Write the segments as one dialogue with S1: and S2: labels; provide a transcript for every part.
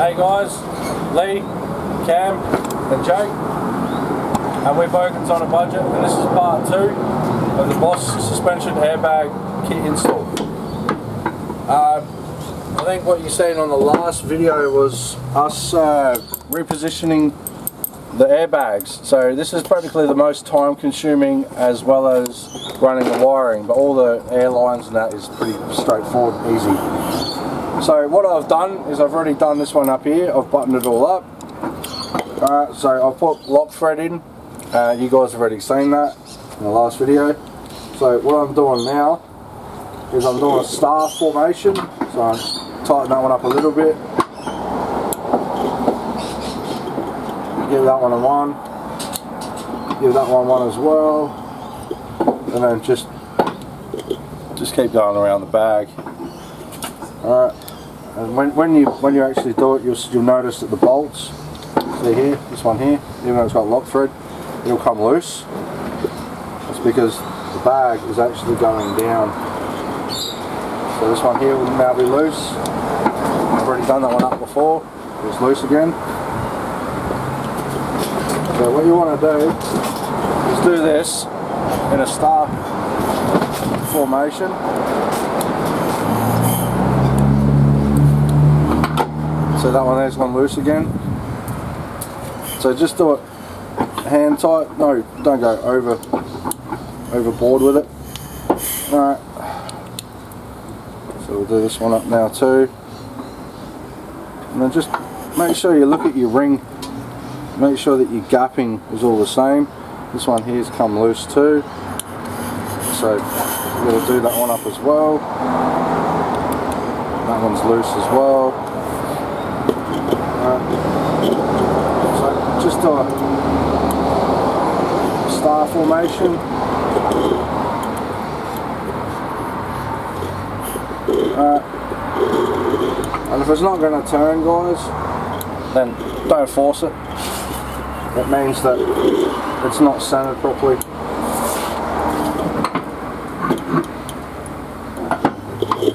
S1: Hey guys, Lee, Cam and Jake, and we're Bogans on a budget, and this is part 2 of the Boss suspension airbag kit install. I think what you're seeing on the last video was us repositioning the airbags. So this is practically the most time consuming as well as running the wiring, but all the air lines and that is pretty straightforward and easy. So what I've done is I've already done this one up here. I've buttoned it all up. Alright, so I've put lock thread in. You guys have already seen that in the last video. So what I'm doing now is I'm doing a star formation. So I'm tighten that one up a little bit. Give that one a 1. Give that one as well. And then just keep going around the bag. Alright. And when you actually do it, you'll notice that the bolts, see here, this one here, even though it's got lock thread, it'll come loose. That's because the bag is actually going down. So this one here will now be loose. I've already done that one up before. It was loose again. So what you want to do is do this in a star formation. So that one there's gone loose again. So just do it hand tight. No, don't go overboard with it. Alright. So we'll do this one up now too. And then just make sure you look at your ring. Make sure that your gapping is all the same. This one here's come loose too. So we'll do that one up as well. That one's loose as well. So just do a star formation. And if it's not going to turn, guys, then don't force it. It means that it's not centered properly.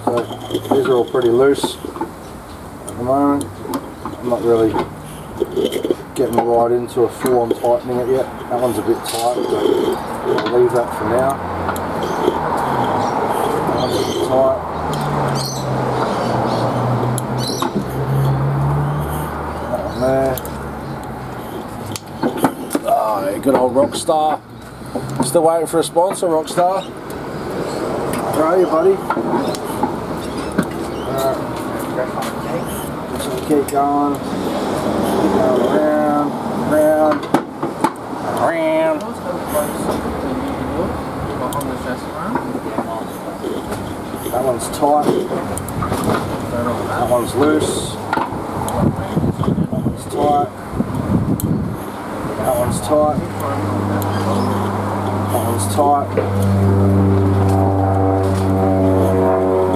S1: So these are all pretty loose at the moment. I'm not really getting right into a full-on tightening it yet. That one's a bit tight, but I'll leave that for now. That one's a bit tight. That one there. Oh, good old Rockstar. Still waiting for a sponsor, Rockstar. Where are you, buddy? Keep going around. That one's tight. That one's loose. That one's tight. That one's tight. That one's tight.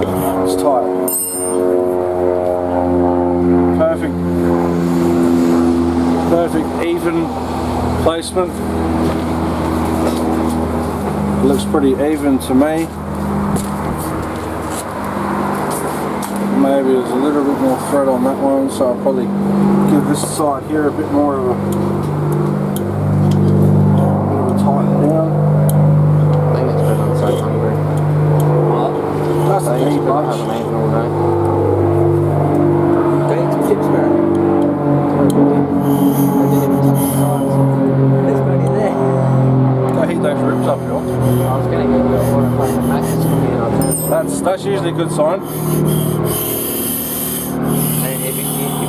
S1: That one's tight. Perfect even placement. It looks pretty even to me. Maybe there's a little bit more thread on that one, so I'll probably give this side here a bit more of a tighten down.
S2: I think it's better on so hungry.
S1: That's a heat much.
S2: Going to tips, bro. There's money there.
S1: Go heat those ribs up, Phil.
S2: I was going to give you a order of the matches for me.
S1: That's usually a good sign.
S2: And if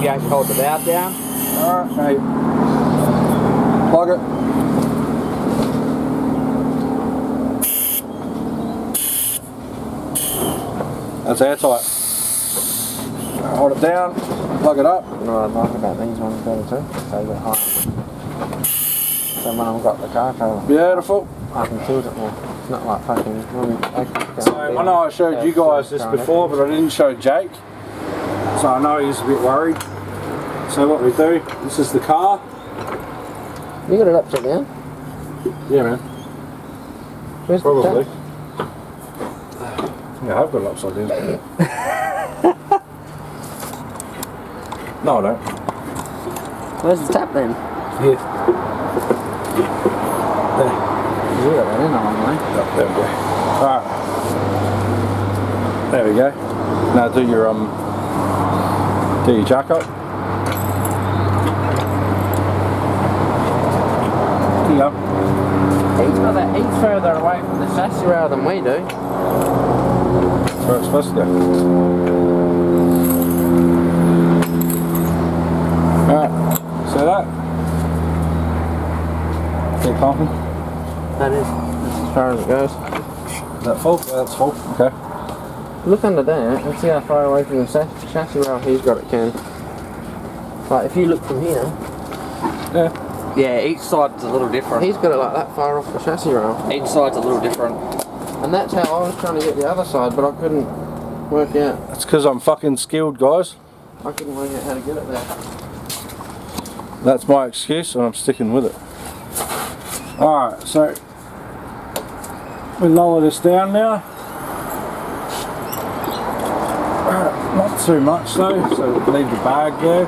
S2: you actually hold the valve down.
S1: Alright, mate. Plug it. That's airtight. Hold it down, plug it up.
S2: You know what I like about these ones better too? They get high. So when I've got the car cover,
S1: Beautiful.
S2: I can tilt it more. It's not like fucking...
S1: So I know I showed you guys this before, but I didn't show Jake. So I know he's a bit worried. So what we do, this is the car.
S2: You got it upside down?
S1: Yeah, man.
S2: Where's
S1: Probably.
S2: the
S1: Yeah, I've got it upside down. No, I don't.
S3: Where's the tap then?
S1: Here. There.
S2: You got that in a long way.
S1: Oh, there we go. Alright. There we go. Now do your jack up. Here you go.
S2: He's further away from the chassis rail than we do.
S1: That's where it's supposed to go. Alright, so that. Keep pumping.
S2: That is. That's as far as it goes.
S1: Is that full? Yeah, that's full. Okay.
S2: Look under there and see how far away from the chassis rail he's got it, Ken. Like if you look from here.
S1: Yeah.
S3: Yeah, each side's a little different.
S2: He's got it like that far off the chassis rail.
S3: Each side's a little different.
S2: And that's how I was trying to get the other side, but I couldn't work out.
S1: That's because I'm fucking skilled, guys.
S2: I couldn't work out how to get it there.
S1: That's my excuse and I'm sticking with it. Alright, so we lower this down now. Not too much though, so leave the bag there.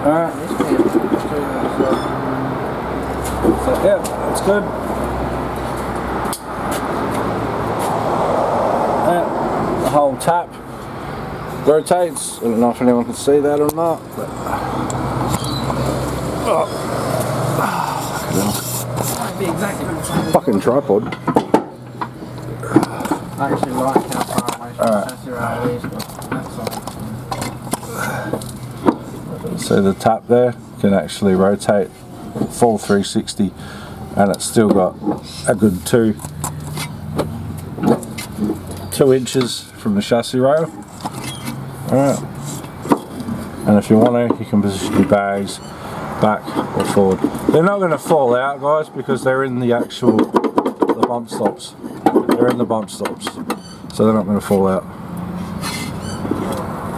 S1: Alright. So yeah, that's good. The whole tap rotates. I don't know if anyone can see that or not. But fucking tripod.
S2: I actually like how far away from the chassis rail he's got that side.
S1: So the tap there can actually rotate full 360 and it's still got a good 2 inches from the chassis rail. Alright. And if you want to, you can position your bags back or forward. They're not going to fall out, guys, because they're in the bump stops. They're in the bump stops, so they're not going to fall out.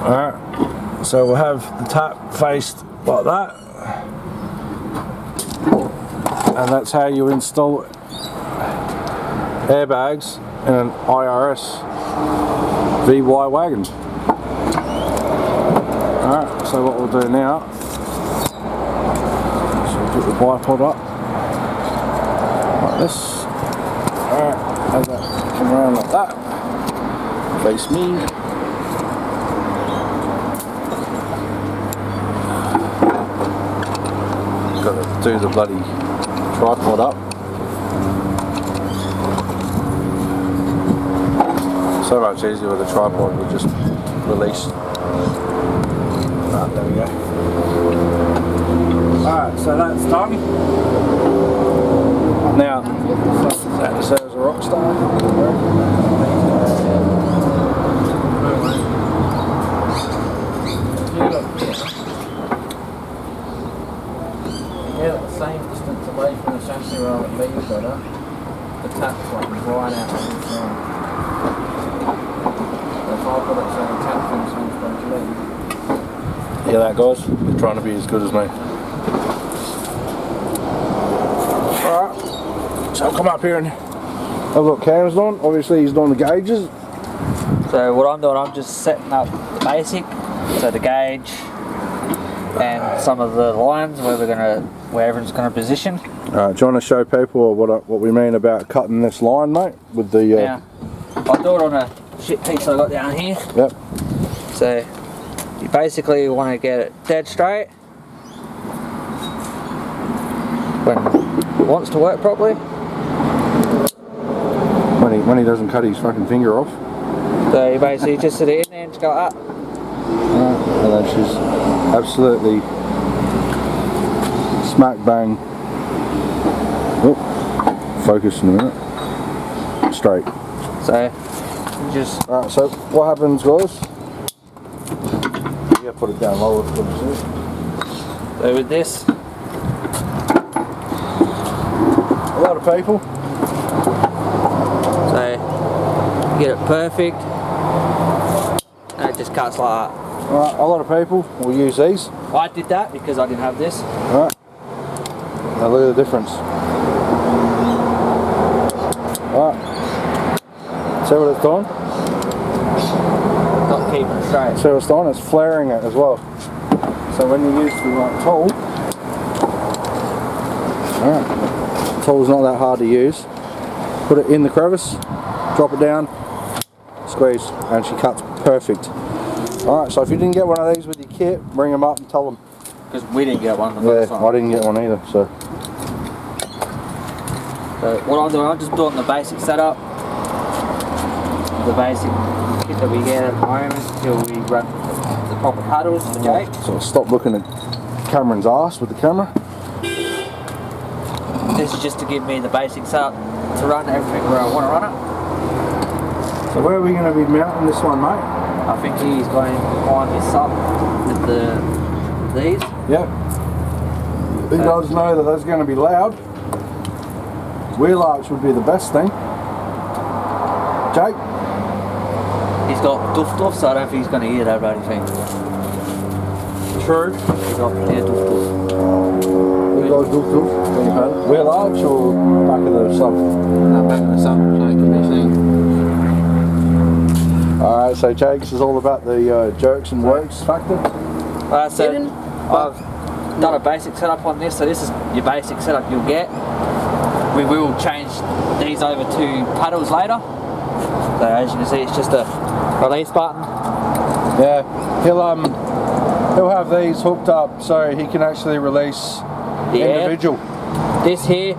S1: Alright. So we'll have the tap faced like that, and that's how you install airbags in an IRS VY wagon. Alright, so what we'll do now, so we'll put the bipod up like this. Alright, have that come around like that, face me. Got to do the bloody tripod up. So much easier with a tripod, we just release. There we go. Alright, so that's done. Now, that deserves a rock star.
S2: Yeah, the same distance away from the chassis rail that Lee's got it. The tap's like right out on the side. So if I put it so the tap comes home from Lee.
S1: Yeah, that guys, they're trying to be as good as me. Alright, so I'll come up here and I've got cams on. Obviously he's doing the gauges.
S3: So what I'm doing, I'm just setting up the basic, so the gauge and some of the lines where everyone's gonna position.
S1: Alright, do you want to show people what we mean about cutting this line, mate? With the
S3: Now, I'll do it on a shit piece I got down here.
S1: Yep.
S3: So you basically want to get it dead straight when it wants to work properly.
S1: When he doesn't cut his fucking finger off.
S3: So you basically just sit it in there and just go up.
S1: And then she's absolutely smack bang. Oh, focus in a minute. Straight.
S3: So you just.
S1: Alright, so what happens, guys? Yeah, put it down lower.
S3: So with this,
S1: A lot of people.
S3: so get it perfect, and it just cuts like that.
S1: Alright, a lot of people will use these.
S3: I did that because I didn't have this.
S1: Alright. Now look at the difference. Alright. See what it's doing?
S3: Got keeping it straight.
S1: See what's on? It's flaring it as well. So when you use the right tool, alright, the tool's not that hard to use. Put it in the crevice, drop it down, squeeze, and she cuts perfect. Alright, so if you didn't get one of these with your kit, bring them up and tell them.
S3: Because we didn't get one the
S1: Yeah,
S3: first time.
S1: I didn't get one either, so.
S3: So what I'm doing, I'm just doing the basic setup. The basic kit that we get at the moment until we run the proper paddles for Jake.
S1: So stop looking at Cameron's ass with the camera.
S3: This is just to give me the basic setup to run everything where I want to run it.
S1: So where are we going to be mounting this one, mate?
S3: I think he's going to line this up with these.
S1: Yep. He does know that that's going to be loud. Wheel arch would be the best thing. Jake?
S3: He's got duff, so I don't think he's going to hear that bloody thing.
S1: True.
S3: He's got duff.
S1: We got doof. Wheel arch or back of the sub?
S2: No, back in the sun, so it can be seen.
S1: Alright, so Jake's is all about the jerks and works factor.
S3: So I've done a basic setup on this, so this is your basic setup you'll get. We will change these over to paddles later. So as you can see, it's just a release button.
S1: Yeah, he'll have these hooked up so he can actually release individual.
S3: This here,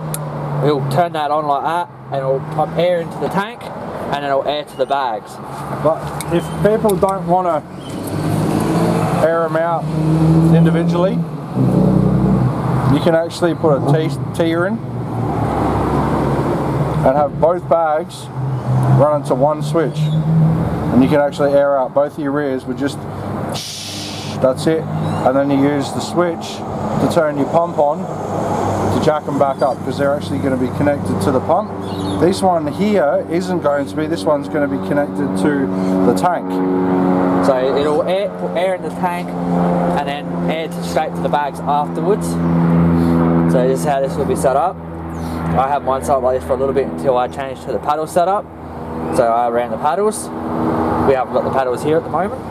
S3: we'll turn that on like that, and it'll pump air into the tank, and it'll air to the bags.
S1: But if people don't want to air them out individually, you can actually put a tier in and have both bags run into one switch, and you can actually air out both of your rears with just that's it, and then you use the switch to turn your pump on to jack them back up, because they're actually going to be connected to the pump. This one here isn't going to be, this one's going to be connected to the tank.
S3: So it'll put air in the tank and then air straight to the bags afterwards. So this is how this will be set up. I have mine set up like this for a little bit until I change to the paddle setup. So I ran the paddles. We haven't got the paddles here at the moment.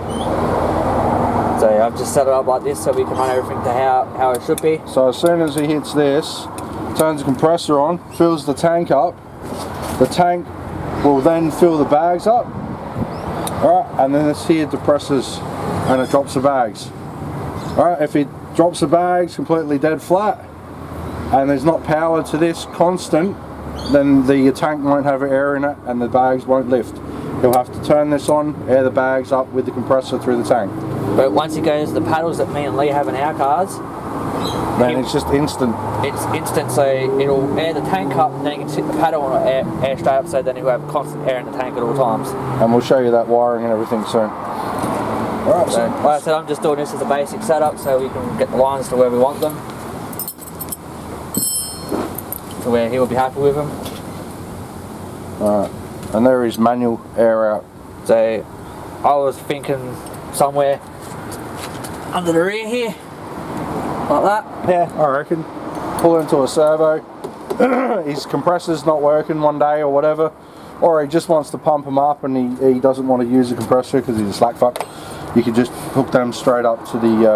S3: So I've just set it up like this so we can run everything to how it should be.
S1: So as soon as he hits this, turns the compressor on, fills the tank up. The tank will then fill the bags up. Alright, and then this here depresses and it drops the bags. Alright, if it drops the bags completely dead flat and there's not power to this constant, then the tank won't have air in it and the bags won't lift. You'll have to turn this on, air the bags up with the compressor through the tank.
S3: But once it goes to the paddles that me and Lee have in our cars,
S1: Then it's just instant.
S3: it's instant, so it'll air the tank up and then you can sit the paddle and it'll air straight up, so then you'll have constant air in the tank at all times.
S1: And we'll show you that wiring and everything soon. Alright,
S3: So, like I said, I'm just doing this as a basic setup so we can get the lines to where we want them. To where he will be happy with them.
S1: alright. And there is manual air out.
S3: So I was thinking somewhere under the rear here, like that.
S1: Yeah, I reckon. Pull into a servo. His compressor's not working one day or whatever, or he just wants to pump them up and he doesn't want to use the compressor because he's a slack fuck. You can just hook them straight up to the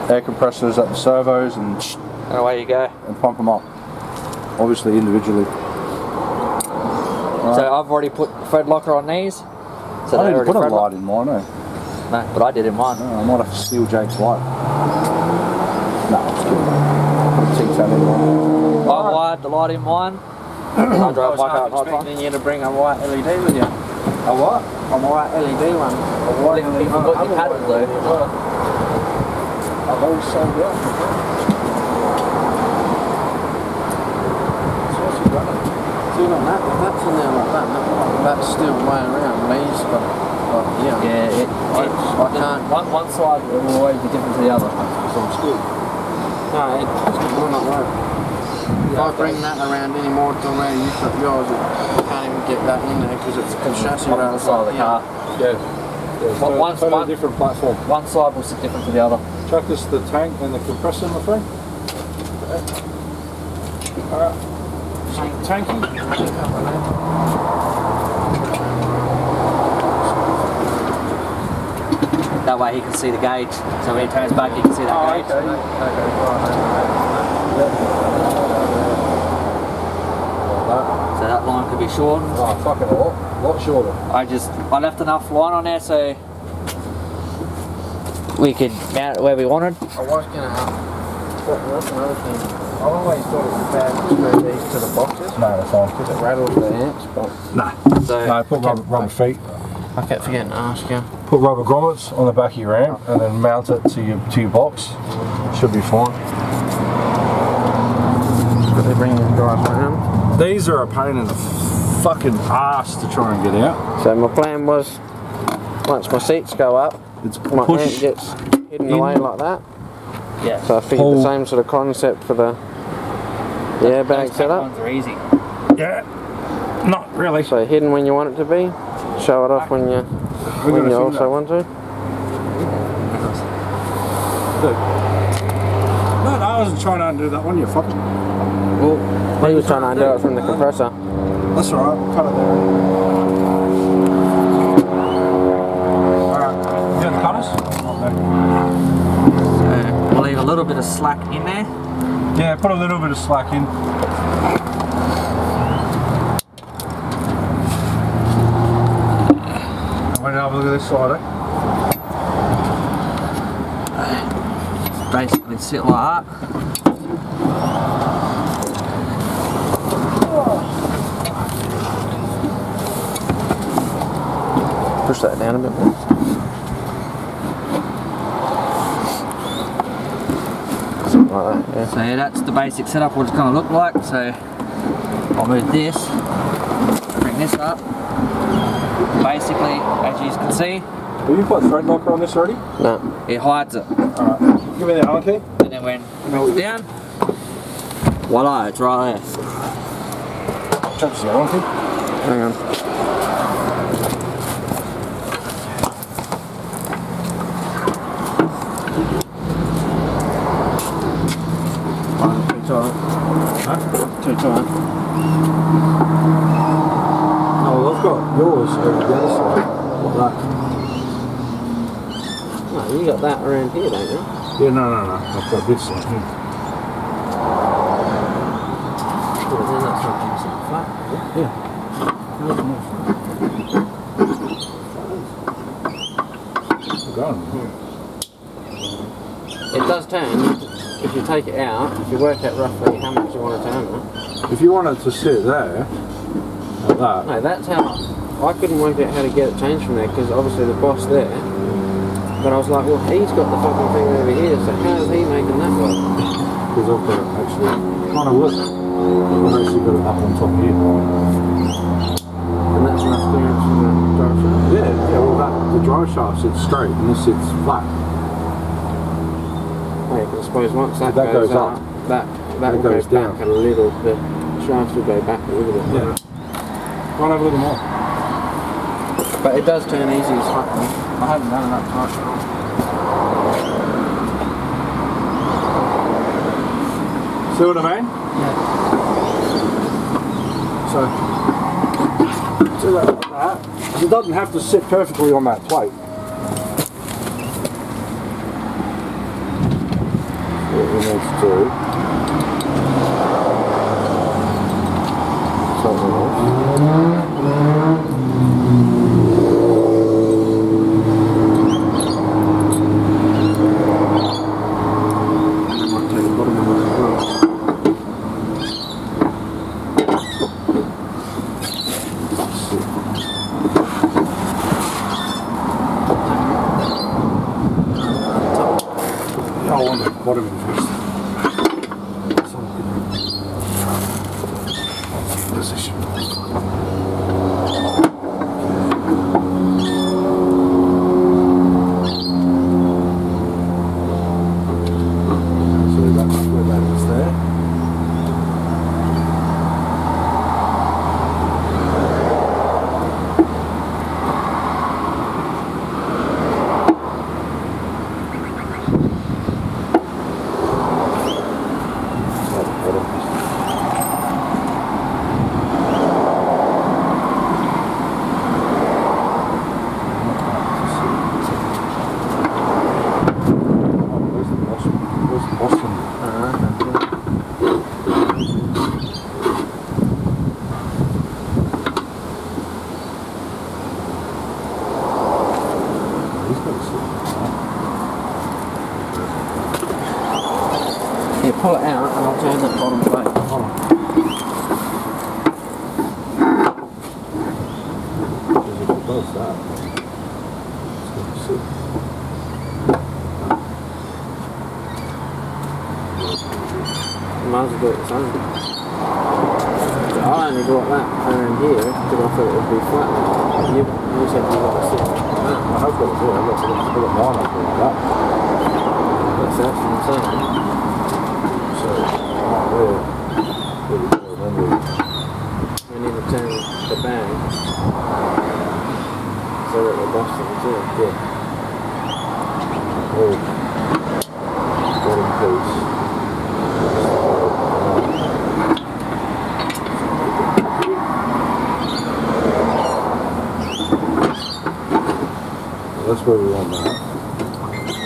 S1: air compressors at the servos and
S3: away you go.
S1: and pump them up. Obviously individually.
S3: So I've already put thread locker on these. So
S1: I
S3: they're
S1: didn't
S3: already
S1: put a
S3: thread
S1: light in mine, eh?
S3: No, but I did in mine.
S1: No, I might have to steal Jake's light. No, I'm just kidding. Put a T10 in mine.
S3: I wired the light in mine. I drove my car at night time.
S2: expecting you to bring a white LED with you.
S1: A what?
S2: A white LED one. A white
S3: You forgot your paddles though.
S1: I've always sold it out.
S2: See, like that, if that's in there like that, that's still way around. These, but yeah.
S3: Yeah,
S2: I can't.
S3: One side will always be different to the other.
S1: So I'm scared.
S2: No, it will not work. If I bring that around any more to where you've got yours, you can't even get that in there because it's the chassis
S3: On
S2: rail
S3: the side of the car.
S1: Yeah.
S3: One
S1: different platform.
S3: One side will sit different to the other.
S1: Chuck us the tank and the compressor, my friend. Alright. Tanky.
S3: That way he can see the gauge. So when he turns back, he can see that gauge.
S1: Okay.
S3: So that line could be shortened.
S1: Oh, fucking a lot shorter.
S3: I left enough line on there so we could mount it where we wanted.
S2: I was gonna that's another thing. I always thought it was bad to screw these to the boxes.
S1: No, that's fine.
S2: Because it rattles the amps, but...
S1: Nah.
S3: So
S1: No, put rubber feet.
S2: I kept forgetting to ask you.
S1: Put rubber grommets on the back of your amp and then mount it to your box. Should be fine.
S2: But they bring the guys around.
S1: These are a pain in the fucking ass to try and get out.
S2: So my plan was, once my seats go up,
S1: It's
S2: my
S1: push
S2: amp gets hidden
S1: in.
S2: away like that.
S3: yeah.
S2: So I figured
S1: Pull.
S2: the same sort of concept for the airbag
S3: Those
S2: setup.
S3: ones are easy.
S1: Yeah. Not really.
S2: So hidden when you want it to be, show it off when you also want to.
S1: No, I wasn't trying to undo that one, you fucker.
S2: Well, he was trying to undo it from the compressor.
S1: That's alright, cut it there. Alright, you got the cutters?
S3: So we'll leave a little bit of slack in there.
S1: Yeah, put a little bit of slack in. I'm going to have a look at this side, eh?
S3: Basically sit like that.
S2: Push that down a bit more. Something like that, yeah.
S3: So yeah, that's the basic setup, what it's going to look like. So I'll move this, bring this up. Basically, as you can see,
S1: Have you put a thread locker on this already?
S2: No.
S3: it hides it.
S1: Alright, give me the Allen key.
S3: And then when it melts down, voila, it's right there.
S1: Travis, the Allen key.
S2: Hang on. Too tight.
S1: Huh?
S2: Too tight.
S1: No, I've got yours over the other side. Like that.
S2: No, you got that around here, don't you?
S1: Yeah, no. I've got this one here.
S2: Well, then that's not nice and flat, is it?
S1: Yeah.
S2: It does turn. If you take it out, if you work out roughly how much you want to turn it.
S1: If you wanted to sit there, like that.
S2: No, that's how. I couldn't work out how to get it changed from there because obviously the boss there. But I was like, well, he's got the fucking thing over here, so how's he making that work?
S1: Because I've got it actually kind of work. I've actually got it up on top here.
S2: And that's enough clearance for the drive shaft?
S1: Yeah, well the drive shaft sits straight and this sits flat.
S2: Yeah, because I suppose once that
S1: goes
S2: up,
S1: up,
S2: that will
S1: goes
S2: go
S1: down.
S2: back a little, the shaft will go back a little bit.
S1: Yeah. Go on, have a look more.
S2: But it does turn easy as fuck. I haven't done it up tight.
S1: See what I mean?
S2: Yeah.
S1: So, do that like that. It doesn't have to sit perfectly on that plate. What we need to do, something else. Bottom of the first. Position. So that's where that is there.
S2: pull it out and I'll turn that bottom plate. Hold on.
S1: Because if it does that, it's going to sit.
S2: Might as well do it the same. So I only got that around here because I thought it would be flat. You said you got to sit like that.
S1: I have got it here. I've got mine up like that.
S2: That's what I'm saying.
S1: So, right there. There we go. Then
S2: We need to turn the bag so that we're busting it too.
S1: yeah. Oh. Bottom piece. That's where we want that.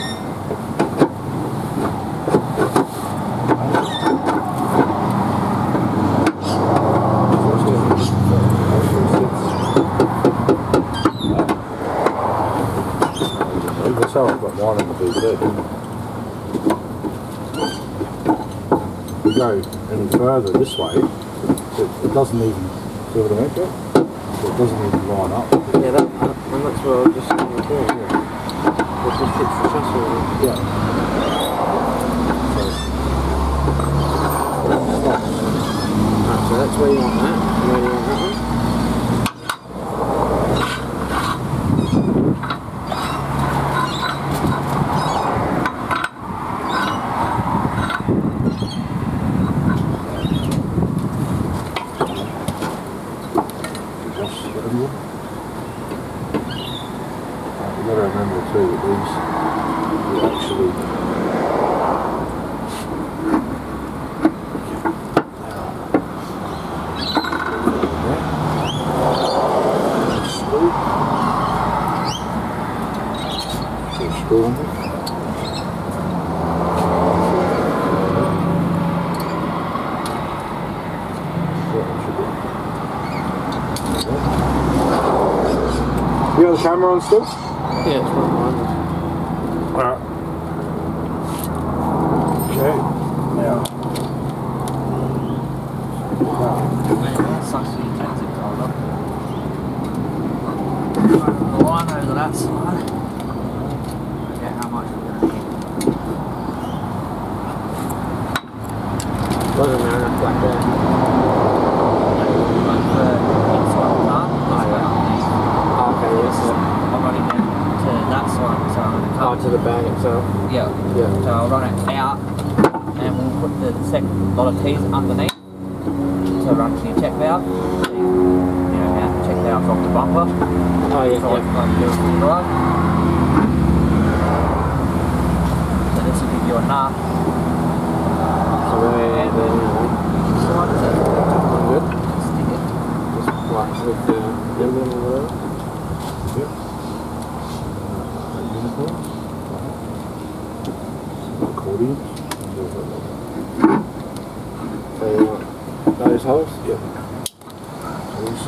S1: That's how I've got mine in the BZ, isn't it? If we go any further this way, it doesn't even, see what I mean? It doesn't even line up.
S2: Yeah, and that's what I was just saying before. Yeah. It just fits the chassis.
S1: Yeah.
S2: Right, so that's where you want that. And where do you want that one?
S1: You've got to remember too that these will actually screw on it. You got the camera on still?
S2: Yeah, it's not mine.
S1: Alright. Okay. Now.
S3: Sucks when you take it cold up. The line over that side. Okay, how much we're going to need.
S2: Wasn't there enough back there?
S3: Like the inside of the car.
S2: Oh, okay, yes.
S3: I'm running down to that side, so I'm going to
S2: Oh,
S3: come.
S2: to the bag itself.
S3: Yeah.
S2: Yeah.
S3: So I'll run it out and we'll put the second lot of tees underneath to run to your check valve. So you know how to check valve from the bumper.
S2: Oh, yeah,
S3: So
S2: yeah.
S3: like do it from the drive. So this will give you enough.
S2: So where then,
S3: Slide it in.
S2: I'm good.
S3: Stick it.
S2: Just like with the emblem or whatever.
S1: Yep. Uniform. Accordions.
S2: So you want those holes?
S1: Yep. Those.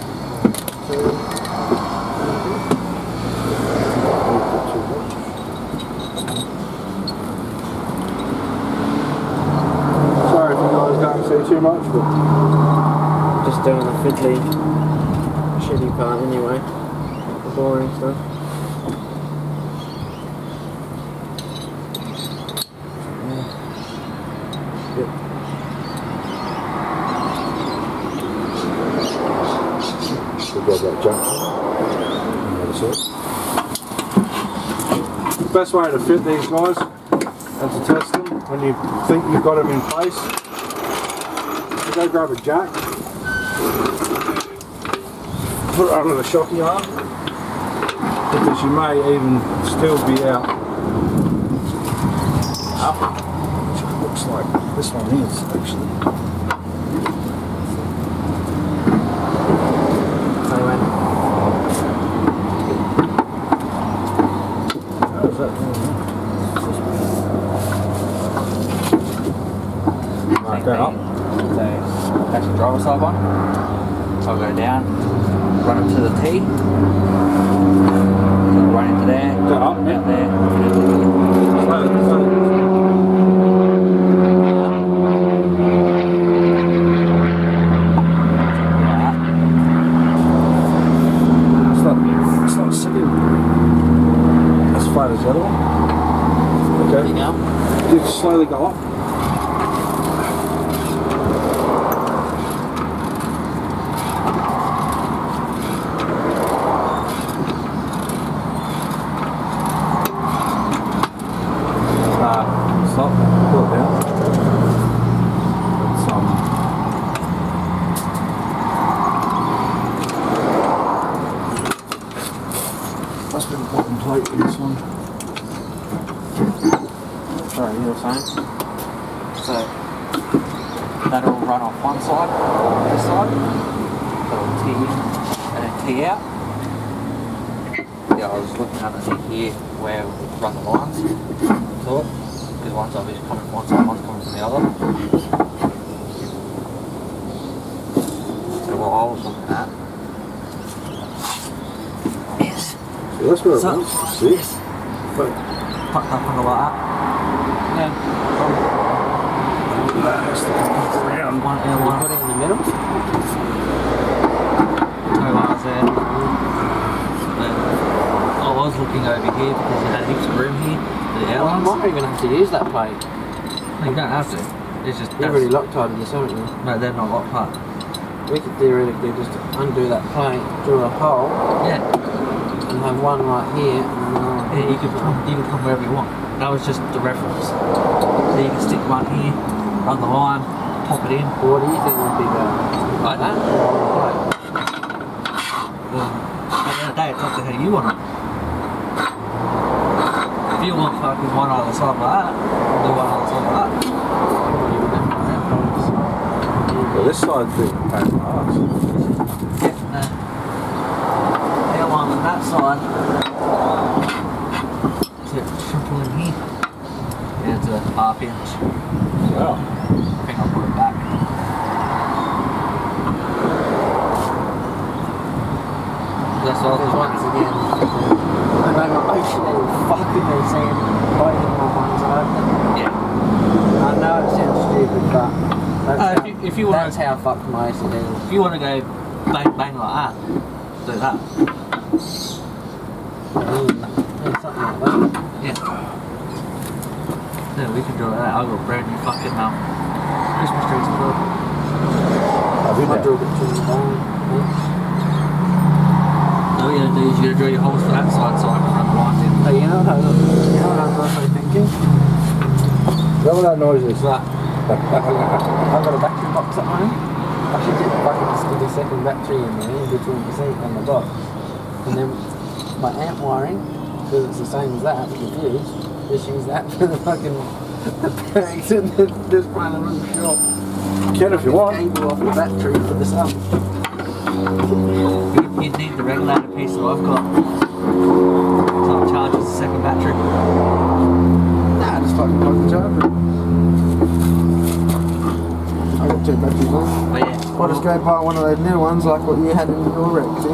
S1: Sorry if you guys don't see too much, but
S2: Just doing the fiddly, shitty part anyway. The boring stuff. Yep.
S1: we've got that junction. On the other side. The best way to fit these guys and to test them when you think you've got them in place, you go grab a jack, put it under the shocky arm, because you may even still be out up, which it looks like this one is actually.
S2: So when
S1: How's that doing? Mark that up.
S3: So that's the driver side one. So I'll go down, run it to the T. So run into there,
S1: Go up,
S3: out
S1: yeah.
S3: there.
S2: There you go.
S1: You just slowly go up. Stop. Pull it down. It's must be the bottom plate for this one.
S2: Sorry, you were saying? So, that'll run off one side, or this side. That'll tee in and then tee out. Yeah, I was looking underneath here where we run the lines to it. Because one's obviously coming from one side, one's coming from the other. So what I was looking at is...
S1: So that's where it
S2: So,
S1: wants to sit. But
S2: tucked up under like that. Yeah.
S1: that's the round
S2: One, and one. Put it in the middle. Toe bars there. I was looking over here because you had heaps of room here for the
S4: I
S2: outlines.
S4: might even have to use that plate.
S2: No, you don't have to. It's just
S4: You've already Loctited this, haven't you?
S2: No, they're not locked apart.
S4: We could theoretically just undo that plate, drill a hole,
S2: Yeah.
S4: and have one right here, and then
S2: Yeah, you can come wherever you want. That was just the reference. So you can stick one here, run the line, pop it in.
S4: What do you think would be better?
S2: Like that.
S4: Or on the plate?
S2: Well, at the end of the day, it's up to how you want it. If you want fucking one on the side like that, do one on the side like that.
S1: well, this side's been a pain in the arse.
S2: Getting the airline on that side to triple in here. Yeah, it's a half inch.
S1: Wow.
S2: I think I'll put it back. That's all
S4: Because
S2: I
S4: once again, I know my ocean fucking me saying biting on one side.
S2: Yeah.
S4: I know it sounds stupid, but that's,
S2: If you want
S4: that's how fucked my ocean is.
S2: if you want to go bang bang like that, do that.
S4: Yeah, something like that.
S2: Yeah. Yeah, we can do that. I've got brand new fucking Christmas trees to build.
S1: I've been
S4: I
S1: there.
S4: drilled it to the bone.
S2: All you gotta do is you gotta drill your holes for that side so I can run the lines in.
S4: Hey, you know what I'm also thinking?
S1: Is that what that noise is?
S4: That I've got a battery box at home. I should get stick a second battery in there in between the seat and the box. And then my amp wiring, because it's the same as that, the fuse, just use that for the fucking the bags and then just run a little short
S1: Can if you want.
S4: cable off the battery for the sub.
S2: You'd need the regulator piece that I've got. So it charges the second battery.
S4: Nah, just fucking plug the charger. I got two batteries on.
S2: But yeah.
S4: I'll just go buy one of those new ones like what you had in your wreck, see?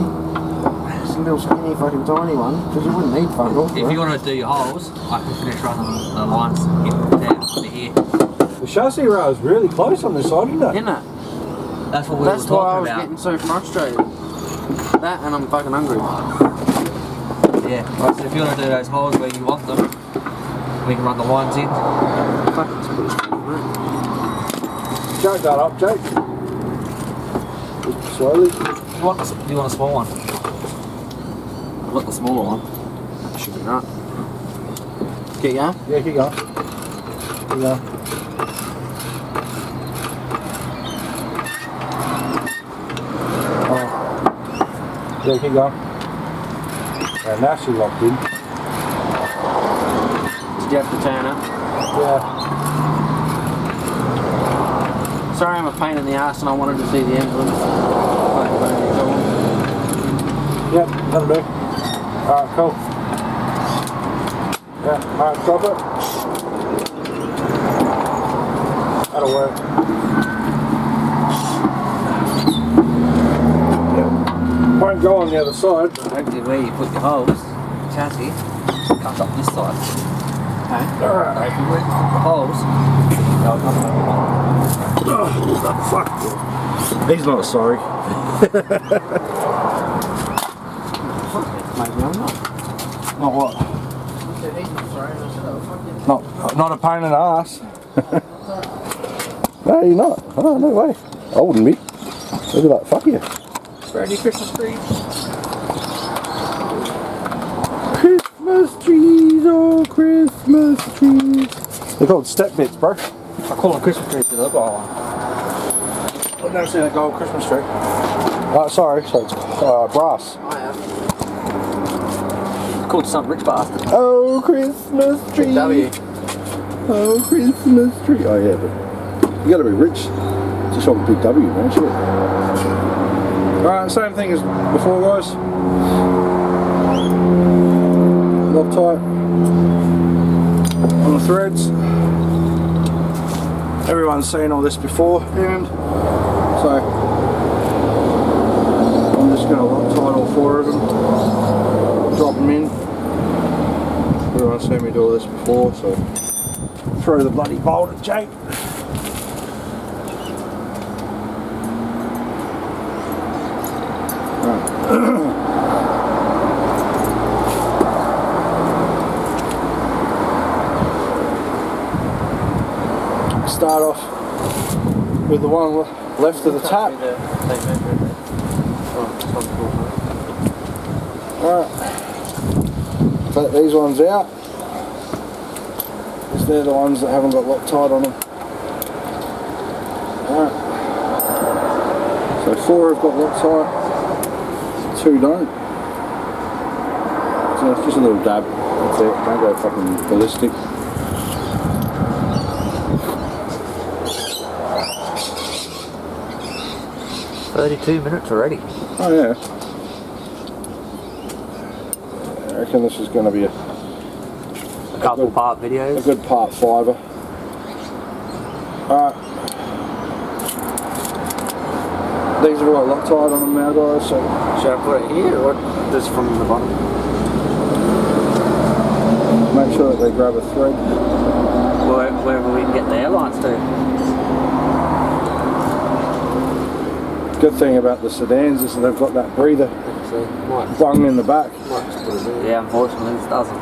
S4: Just a little skinny fucking tiny one, because you wouldn't need fuck all.
S2: If you want to do your holes, I can finish running the lines down to here.
S1: The chassis rail is really close on this side, isn't it?
S4: Isn't it?
S2: That's what we
S4: That's
S2: were
S4: why I
S2: talking
S4: was
S2: about.
S4: getting so frustrated. That and I'm fucking hungry.
S2: Yeah. Right, so if you want to do those holes where you want them, we can run the lines in.
S4: Fucking split, mate.
S1: Joke that up, Jake. Slowly.
S2: Do you want a small one?
S4: I've got the smaller one. That should be right. Keep going.
S1: Yeah, keep going. Keep going. Oh. Yeah, keep going. And now she's locked in.
S4: Did you have to turn it?
S1: Yeah.
S4: Sorry I'm a pain in the ass and I wanted to see the emblems.
S1: Yep, that'll do. Alright, cool. Yeah, alright, drop it. That'll work. Yep. Won't go on the other side.
S2: Hopefully where you put your holes, chassis, comes up this side.
S4: Okay.
S1: Alright.
S2: If you went to put the holes, they'll come up.
S1: Oh, fuck. He's not sorry.
S4: Maybe I'm not.
S1: Not what?
S4: He said he's not sorry and I said, oh fuck you.
S1: Not a pain in the ass. No, you're not. Oh, no way. I wouldn't be. They'd be like, fuck you.
S2: Brand new Christmas tree.
S1: Christmas trees, oh Christmas trees. They're called step bits, bro.
S3: I call them Christmas trees, they look like one.
S1: I've never seen a gold Christmas tree. Sorry, so it's brass.
S2: I have.
S3: It's called some rich bastard.
S1: Oh, Christmas tree.
S2: W.
S1: Oh, Christmas tree. Oh, yeah, but you gotta be rich to shop a big W, man. Shit. Alright, same thing as before, guys. Loctite on the threads. Everyone's seen all this beforehand, so I'm just going to Loctite all 4 of them, drop them in. Everyone's seen me do all this before, so throw the bloody bolt at Jake. Start off with the one left of the tap. Alright, take these ones out, because they're the ones that haven't got Loctite on them. Alright, so 4 have got Loctite, 2 don't. So it's just a little dab, that's it, don't go fucking ballistic.
S3: 32 minutes already.
S1: Oh yeah. I reckon this is going to be a
S3: couple part
S1: a
S3: videos.
S1: good part 5er. Alright. These have got Loctite on them now, guys, so
S2: Should I put it here or just from the bottom?
S1: make sure that they grab a thread.
S3: Wherever we can get the airlines to.
S1: Good thing about the sedans is that they've got that breather
S2: So might
S1: bung in the back.
S2: just put it there.
S3: Yeah, unfortunately this doesn't.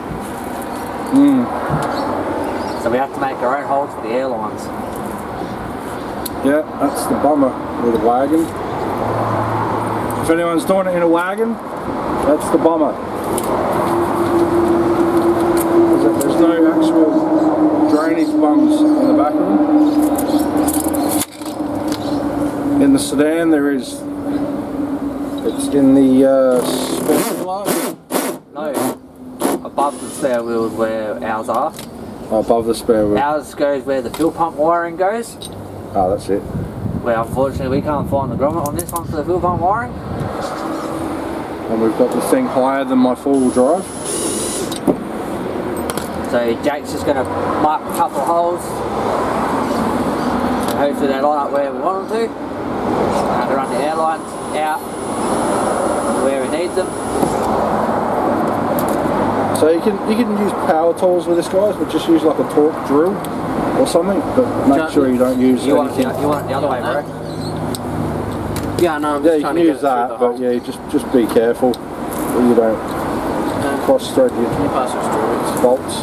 S3: So we have to make our own holes for the airlines.
S1: Yeah, that's the bummer with a wagon. If anyone's doing it in a wagon, that's the bummer. There's no actual drainage bungs in the back of them. In the sedan there is. It's in the spare wheel.
S3: No, above the spare wheels where ours are.
S1: Above the spare wheel.
S3: Ours goes where the fuel pump wiring goes.
S1: Oh, that's it.
S3: Where unfortunately we can't find the grommet on this one for the fuel pump wiring.
S1: And we've got the thing higher than my 4-wheel drive.
S3: So Jake's just going to mark a couple of holes. And hopefully they line up where we want them to. And run the airlines out where we need them.
S1: So you can use power tools with this, guys, but just use like a torque drill or something. But make sure you don't use
S3: you want,
S1: anything.
S3: you want it the other way, bro.
S2: Yeah, no, I'm
S1: Yeah,
S2: just
S1: you
S2: trying
S1: can
S2: to
S1: use that, but yeah, just be careful that you don't cross-thread your
S2: pass it through.
S1: bolts.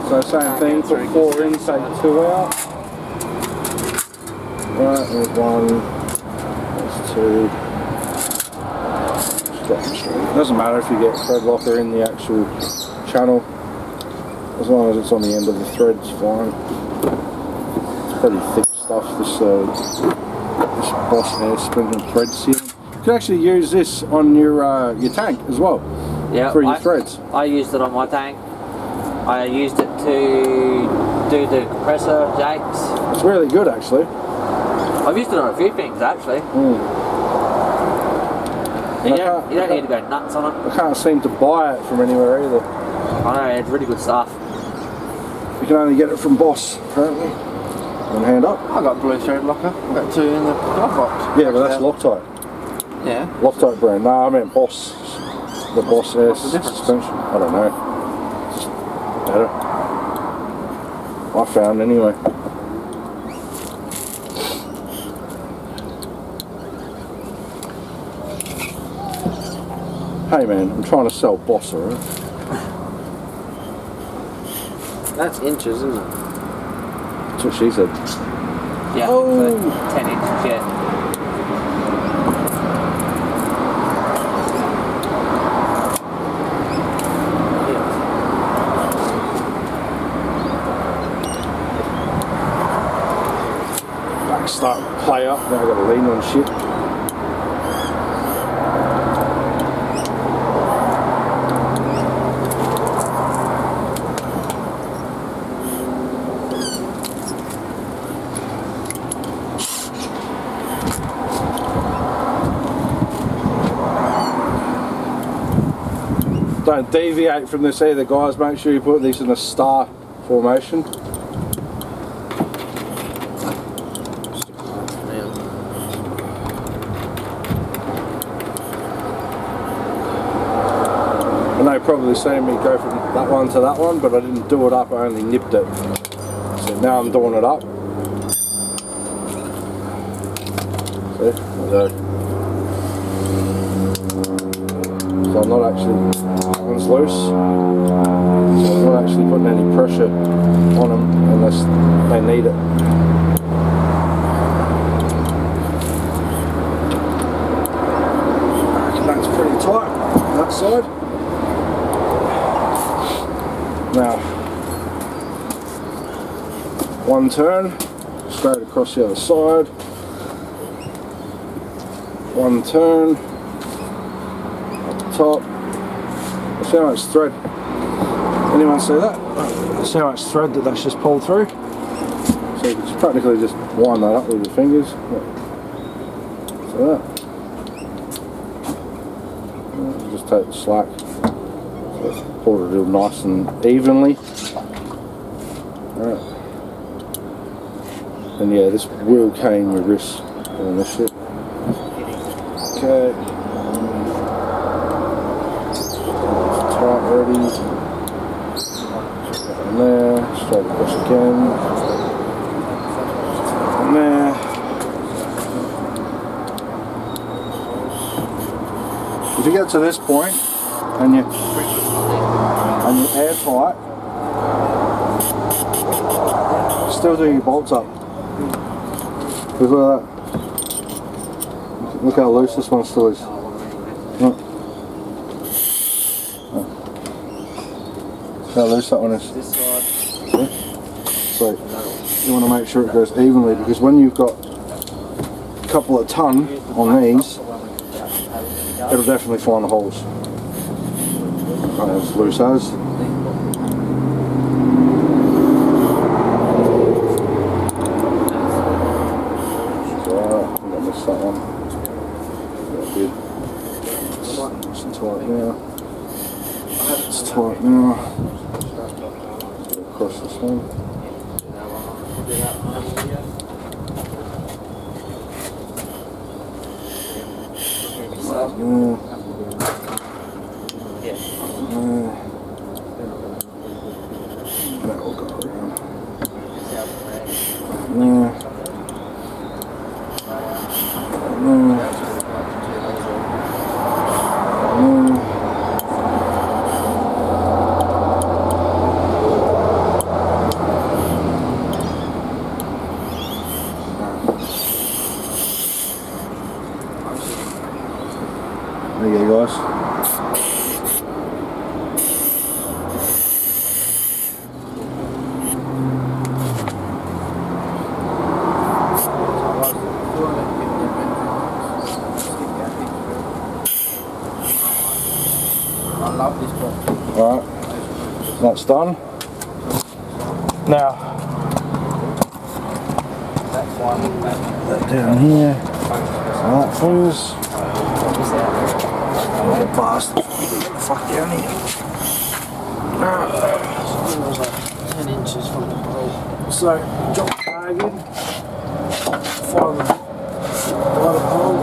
S1: So same thing, put 4 in, take 2 out. Right, there's 1, there's 2. Just drop them straight. Doesn't matter if you get thread locker in the actual channel, as long as it's on the end of the thread, it's fine. It's pretty thick stuff, this Boss air spring and thread seal. You can actually use this on your tank as well,
S3: Yeah,
S1: for your threads.
S3: I used it on my tank. I used it to do the compressor, Jake's.
S1: It's really good actually.
S3: I've used it on a few things actually. And you don't need to go nuts on it.
S1: I can't seem to buy it from anywhere either.
S3: I know, it's really good stuff.
S1: You can only get it from Boss, apparently. And hand up.
S2: I got blue thread locker. I got 2 in the glove box.
S1: Yeah, but that's Loctite.
S2: Yeah.
S1: Loctite brand. No, I meant Boss. The Boss air
S2: what's the difference?
S1: suspension. I don't know. Just better. I found anyway. Hey man, I'm trying to sell Boss, alright?
S2: That's inches, isn't it?
S1: That's what she said.
S3: Yeah,
S1: Oh.
S3: so 10 inches, yeah.
S1: Back starting to play up, now I've got to lean on shit. Don't deviate from this either, guys. Make sure you put these in a star formation. I know you've probably seen me go from that one to that one, but I didn't do it up, I only nipped it. So now I'm doing it up. See, there we go. So I'm not actually, that one's loose, so I'm not actually putting any pressure on them unless they need it. I reckon that's pretty tight, that side. Now, one turn, straight across the other side. One turn. Top. See how much thread. Anyone see that? See how much thread that's just pulled through? So you can just practically just wind that up with your fingers. So that. Just take the slack. So pull it real nice and evenly. Alright. And yeah, this will cane your wrist on this shit. Okay. Ready, and there, straight across again, and there. If you get to this point and you're airtight, still do your bolts up. Look at that. Look how loose this one still is. Look. How loose that one is.
S2: This side.
S1: See? So you want to make sure it goes evenly, because when you've got a couple of ton on these, it'll definitely find the holes. Right, as loose as. So I think I missed that one. Yeah, I did. It's tight now. It's tight now. Across this one. That will go around. There you go, guys.
S2: I love this box.
S1: Alright, that's done. Now,
S2: That's why I'm
S1: that down here, so that thing's get past the fuck down here.
S2: 10 inches from the pole.
S1: So, drop the bag in, follow the pole,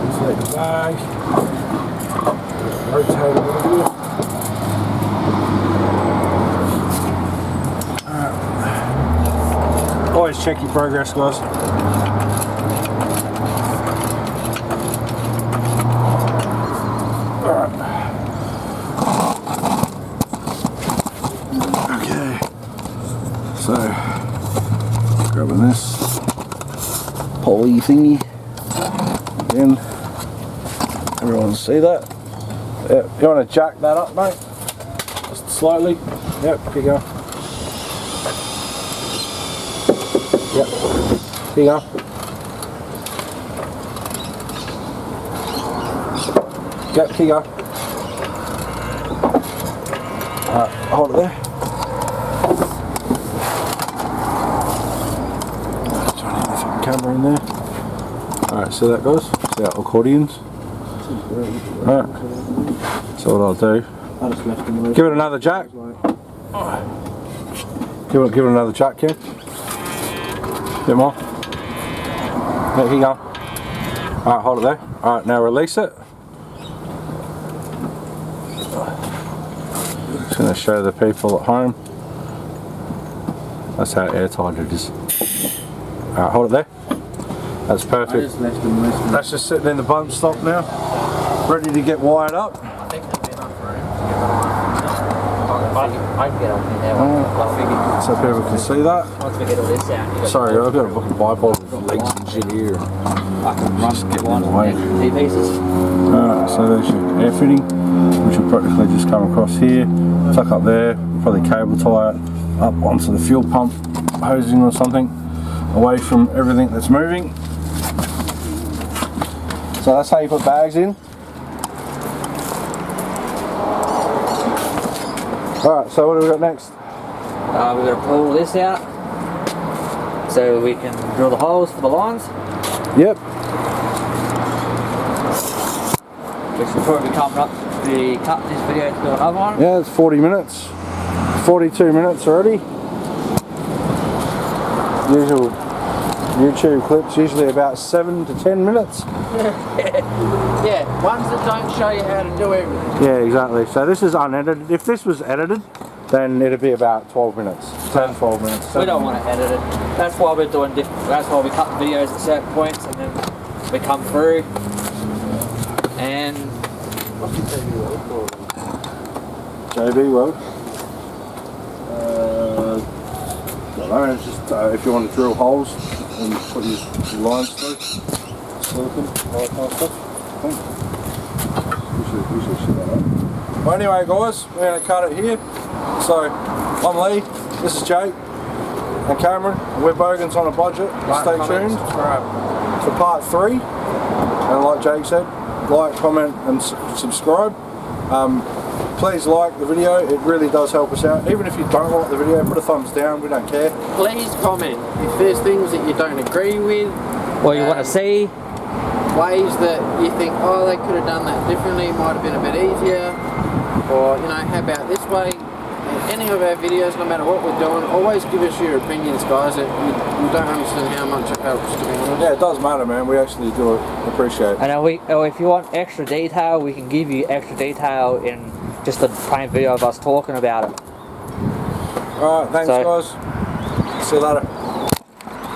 S1: inflate the bag, rotate a little bit. Always check your progress, guys. So, grabbing this pulley thingy. Again, everyone see that? Yep. You want to jack that up, mate? Just slowly. Yep, here you go. Yep, here you go. Yep, here you go. Alright, hold it there. Trying to get the fucking camera in there. Alright, see that guys? See how accordions? Alright. So what I'll do, give it another jack. Give it another jack, Ken. Bit more. There you go. Alright, hold it there. Alright, now release it. Just going to show the people at home. That's how airtight it is. Alright, hold it there. That's perfect. That's just sitting in the bump stop now, ready to get wired up.
S3: I think there's been enough room. I can get up in there.
S1: So people can see that.
S3: Once we get all this out.
S1: Sorry, I've got a fucking bipod with legs and shit here.
S3: I can run
S1: Just getting in the
S3: one
S1: way.
S3: T pieces.
S1: Alright, so there's your air fitting, which will practically just come across here, tuck up there, probably cable tie it up onto the fuel pump hosing or something, away from everything that's moving. So that's how you put bags in. Alright, so what do we got next?
S3: We're going to pull this out so we can drill the holes for the lines.
S1: Yep.
S3: Which will probably be coming up to be cutting this video to do another one.
S1: Yeah, it's 40 minutes. 42 minutes already. Usual YouTube clips usually about 7 to 10 minutes.
S2: Yeah, ones that don't show you how to do everything.
S1: Yeah, exactly. So this is unedited. If this was edited, then it'd be about 12 minutes. 10, 12 minutes.
S3: We don't want to edit it. That's why we're doing that's why we cut the videos at certain points and then we come through and
S1: JB World. I don't know, it's just if you want to drill holes and put your lines through, silicon, all that kind of stuff. I think. We should shit that up. Well, anyway, guys, we're going to cut it here. So, I'm Lee, this is Jake and Cameron. We're Bogans on a budget. Stay tuned for part 3. And like Jake said, like, comment and subscribe. Please like the video, it really does help us out. Even if you don't like the video, put a thumbs down, we don't care.
S2: Please comment if there's things that you don't agree with,
S3: what you want to see.
S2: ways that you think, oh, they could have done that differently, might have been a bit easier, or you know, how about this way? In any of our videos, no matter what we're doing, always give us your opinions, guys. You don't understand how much it helps, to be honest.
S1: Yeah, it does matter, man. We actually do appreciate it.
S3: And if you want extra detail, we can give you extra detail in just a plain video of us talking about it.
S1: Alright, thanks
S3: So-
S1: guys. See you later.